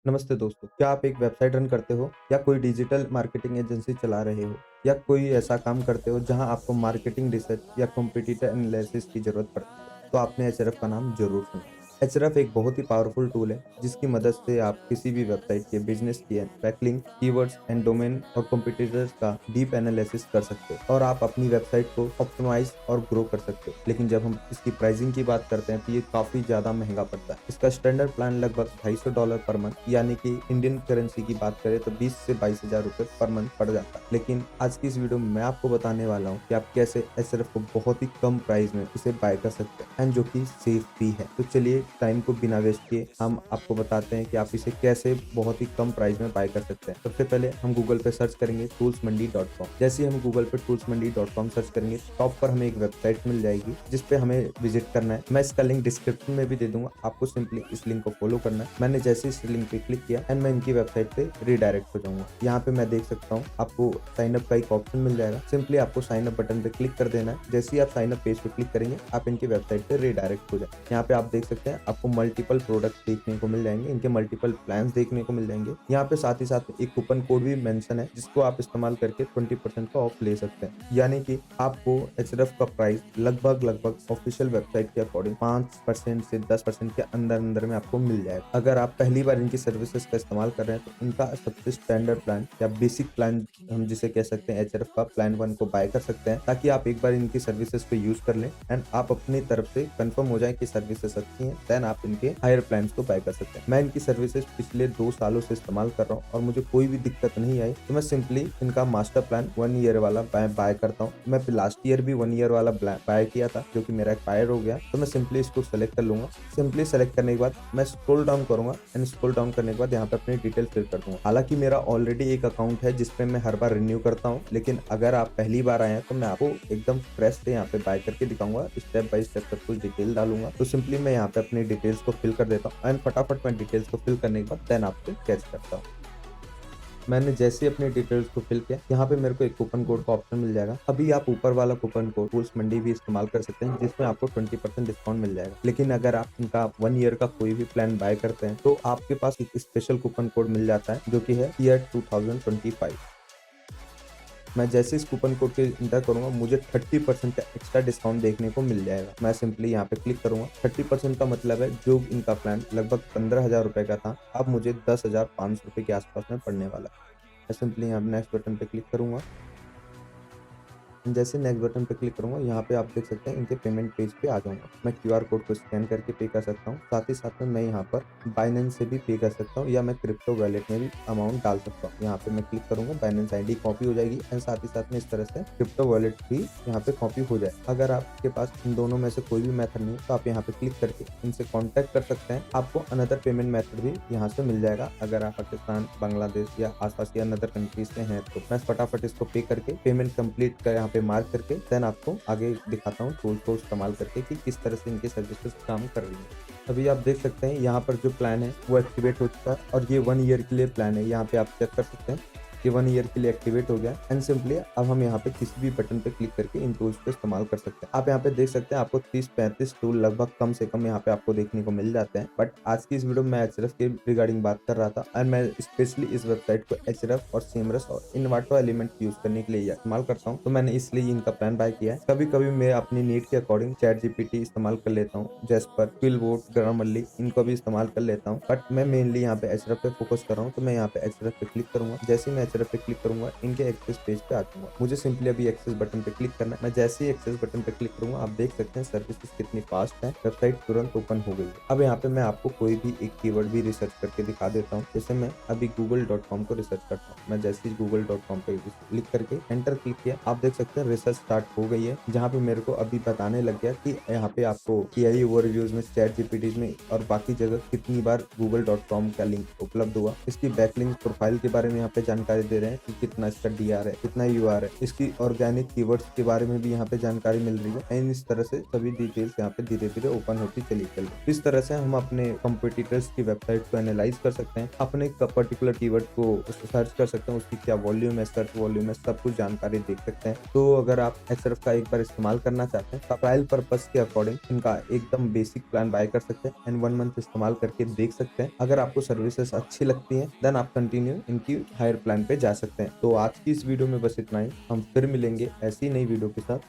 नमस्ते दोस्तों, क्या आप एक वेबसाइट रन करते हो या कोई डिजिटल मार्केटिंग एजेंसी चला रहे हो या कोई ऐसा काम करते हो जहां आपको मार्केटिंग रिसर्च या कॉम्पिटिटर एनालिसिस की जरूरत पड़ती है, तो आपने एचरएफ का नाम जरूर सुना है। एचरएफ एक बहुत ही पावरफुल टूल है जिसकी मदद से आप किसी भी वेबसाइट के बिजनेस की बैकलिंक, कीवर्ड्स एंड डोमेन और कॉम्पिटिटर्स का डीप एनालिसिस कर सकते हो और आप अपनी वेबसाइट को ऑप्टिमाइज और ग्रो कर सकते हो। लेकिन जब हम इसकी प्राइसिंग की बात करते हैं तो ये काफी ज्यादा महंगा पड़ता है। इसका स्टैंडर्ड प्लान लगभग $250 पर मंथ यानी कि इंडियन करेंसी की बात करें तो 20 से 22 हजार रुपए पर मंथ पड़ जाता है। लेकिन आज की इस वीडियो में मैं आपको बताने वाला हूँ कि आप कैसे एचएरएफ को बहुत ही कम प्राइस में इसे बाय कर सकते हैं एंड जो कि सेफ भी है। तो चलिए टाइम को बिना वेस्ट किए हम आपको बताते हैं कि आप इसे कैसे बहुत ही कम प्राइस में बाय कर सकते हैं। सबसे पहले हम गूगल पे सर्च करेंगे toolsmandi.com। जैसे ही हम गूगल पे toolsmandi.com सर्च करेंगे टॉप पर हमें एक वेबसाइट मिल जाएगी जिस पे हमें विजिट करना है। मैं इसका लिंक डिस्क्रिप्शन में भी दे दूंगा, आपको सिंपली इस लिंक को फॉलो करना है। मैंने जैसे इस लिंक पे क्लिक किया एंड मैं इनकी वेबसाइट पे रीडायरेक्ट हो जाऊंगा। यहाँ पे मैं देख सकता हूँ आपको साइन अप का एक ऑप्शन मिल जाएगा। सिंपली आपको साइन अप बटन पे क्लिक कर देना है। जैसे ही आप साइन अप पेज पे क्लिक करेंगे आप इनकी वेबसाइट पे रीडायरेक्ट हो जाए। यहाँ पे आप देख सकते हैं आपको मल्टीपल प्रोडक्ट देखने को मिल जाएंगे, इनके मल्टीपल प्लान देखने को मिल जाएंगे। यहाँ पे साथ ही साथ एक कूपन कोड भी मेंशन है जिसको आप इस्तेमाल करके 20% का ऑफ ले सकते हैं। यानी कि आपको एचएरएफ का प्राइस लगभग ऑफिशियल वेबसाइट के अकॉर्डिंग 5% से 10% के अंदर अंदर में आपको मिल जाएगा। अगर आप पहली बार इनकी सर्विसेज का इस्तेमाल कर रहे हैं तो इनका सबसे स्टैंडर्ड प्लान या बेसिक प्लान हम जिसे कह सकते हैं एचएरएफ का प्लान 1 को बाय कर सकते हैं ताकि आप एक बार इनकी सर्विसेज को यूज कर लें एंड आप अपनी तरफ से कंफर्म हो जाए कि सर्विसेज अच्छी हैं। देन आप इनके हायर प्लान को बाय कर सकते हैं। मैं इनकी सर्विसेज पिछले 2 सालों से इस्तेमाल कर रहा हूँ और मुझे कोई भी दिक्कत नहीं आई, तो मैं सिंपली इनका मास्टर प्लान 1 ईयर वाला बाय करता हूँ। मैं लास्ट ईयर भी 1 ईयर वाला बाय किया था जो कि मेरा एक्सपायर हो गया, तो मैं सिंपली इसको सेलेक्ट कर लूंगा। सिंपली सेलेक्ट करने के बाद मैं स्क्रॉल डाउन करूंगा एंड स्क्रॉल डाउन करने के बाद यहाँ पे अपनी डिटेल फिल कर दूंगा। हालांकि मेरा ऑलरेडी एक अकाउंट है जिसपे मैं हर बार रिन्यू करता हूँ, लेकिन अगर आप पहली बार आए हैं तो मैं आपको एकदम फ्रेश से यहाँ पे बाय करके दिखाऊंगा। स्टेप बाय स्टेप सब कुछ डिटेल डालूंगा। तो सिंपली मैं यहाँ पे अपनी डिटेल्स को फिल कर देता हूँ एंड फटाफट मैं डिटेल्स को फिल करने के बाद देन आपसे कैच करता हूँ। मैंने जैसे ही अपनी डिटेल्स को फिल किया, यहाँ पे मेरे को एक कूपन कोड का ऑप्शन मिल जाएगा। अभी आप ऊपर वाला कूपन कोड टूल्स मंडी भी इस्तेमाल कर सकते हैं जिसमें आपको 20% डिस्काउंट मिल जाएगा। लेकिन अगर आप इनका 1 ईयर का कोई भी प्लान बाय करते हैं तो आपके पास एक स्पेशल कूपन कोड मिल जाता है जो कि है ईयर 2025। मैं जैसे इस कूपन कोड के इंटर करूंगा मुझे 30% का एक्स्ट्रा डिस्काउंट देखने को मिल जाएगा। मैं सिंपली यहाँ पे क्लिक करूंगा। 30% का मतलब है जो इनका प्लान लगभग 15,000 रुपए का था, अब मुझे 10,500 रुपए के आसपास में पड़ने वाला है। मैं सिंपली यहाँ नेक्स्ट बटन पे क्लिक करूंगा। जैसे नेक्स्ट बटन पे क्लिक करूंगा यहाँ पे आप देख सकते हैं इनके पेमेंट पेज पे आ जाऊंगा। मैं क्यूआर कोड को स्कैन करके पे कर सकता हूँ। साथ ही साथ में मैं यहाँ पर बाइनेंस से भी पे कर सकता हूँ या मैं क्रिप्टो वॉलेट में भी अमाउंट डाल सकता हूँ। यहाँ पे मैं क्लिक करूंगा, बाइनेंस आईडी कॉपी हो जाएगी एंड साथ ही साथ में इस तरह से क्रिप्टो वॉलेट भी यहाँ पे कॉपी हो जाए। अगर आपके पास इन दोनों में से कोई भी मेथड नहीं है तो आप यहाँ पे क्लिक करके इनसे कॉन्टेक्ट कर सकते हैं। आपको अनदर पेमेंट मेथड भी यहाँ से मिल जाएगा। अगर आप पाकिस्तान, बांग्लादेश या आसपास के अनदर कंट्रीज से हैं तो मैं फटाफट इसको पे करके पेमेंट कंप्लीट का यहाँ पे मार्क करके देन आपको आगे दिखाता हूँ टूल को इस्तेमाल करके कि किस तरह से इनकी सर्विसेज काम कर रही है। अभी आप देख सकते हैं यहाँ पर जो प्लान है वो एक्टिवेट हो चुका है और ये 1 ईयर के लिए प्लान है। यहाँ पे आप चेक कर सकते हैं कि 1 ईयर के लिए एक्टिवेट हो गया एंड सिंपली अब हम यहाँ पे किसी भी बटन पे क्लिक करके इन टूल्स को इस्तेमाल कर सकते हैं। आप यहाँ पे देख सकते हैं आपको 30-35 टूल लगभग कम से कम यहाँ पे आपको देखने को मिल जाते हैं। बट आज की इस वीडियो में मैं एचएरएफ के रिगार्डिंग बात कर रहा था एंड मैं स्पेशली इस वेबसाइट को एचएरएफ और सेमरस और इन्वाटो एलिमेंट यूज करने के लिए इस्तेमाल करता हूँ, तो मैंने इसलिए इनका प्लान बाय किया है। कभी कभी मैं अपनी नीड के अकॉर्डिंग चैट जीपीटी इस्तेमाल कर लेता हूँ, जेस्पर, क्विलवोट, ग्रामरली इनको भी इस्तेमाल कर लेता हूँ। बट मैं मेनली यहाँ पे एचएरएफ पे फोकस कर रहा हूँ, तो मैं यहाँ पे एचएरएफ पे क्लिक करूंगा। जैसे ही मैं एचएरएफ पे क्लिक करूंगा इनके एक्सेस पेज पे आ जाऊंगा। मुझे सिंपली अभी एक्सेस बटन पे क्लिक करना है। मैं जैसे ही एक्सेस बटन पे क्लिक करूंगा आप देख सकते हैं सर्विसेज कितनी फास्ट है, वेबसाइट तुरंत ओपन हो गई है। अब यहाँ पे मैं आपको कोई भी एक कीवर्ड भी रिसर्च करके दिखा देता हूँ। जैसे मैं अभी google.com को रिसर्च करता हूँ। मैं जैसे ही google.com पे क्लिक करके एंटर क्लिक किया आप देख सकते हैं रिसर्च स्टार्ट हो गई है, जहाँ पे मेरे को अभी बताने लग गया कि यहाँ पे आपको एआई ओवरव्यूज में, चैट जीपीटी में और बाकी जगह कितनी बार google.com का लिंक उपलब्ध हुआ। इसकी बैकलिंक प्रोफाइल के बारे में यहाँ पे जानकारी जानकारी दे रहे हैं कि कितना इसका डीआर है, कितना यूआर है, इसकी ऑर्गेनिक कीवर्ड्स के बारे में भी यहाँ पे जानकारी मिल रही है। एंड इस तरह से सभी डिटेल्स यहाँ पे धीरे धीरे ओपन होती चली गई। इस तरह से हम अपने कंपटीटर्स की वेबसाइट को एनालाइज कर सकते हैं, अपने पर्टिकुलर कीवर्ड को सर्च कर सकते हैं, उसकी क्या वॉल्यूम है, सर्च वॉल्यूम है, सब कुछ जानकारी देख सकते हैं। तो अगर आप Ahrefs का एक बार इस्तेमाल करना चाहते हैं तो ट्रायल पर्पस के अकॉर्डिंग इनका एकदम बेसिक प्लान बाय कर सकते हैं एंड 1 मंथ इस्तेमाल करके देख सकते हैं। अगर आपको सर्विसेज अच्छी लगती हैं देन आप कंटिन्यू इनकी हायर प्लान पे जा सकते हैं। तो आज की इस वीडियो में बस इतना ही। हम फिर मिलेंगे ऐसी नई वीडियो के साथ।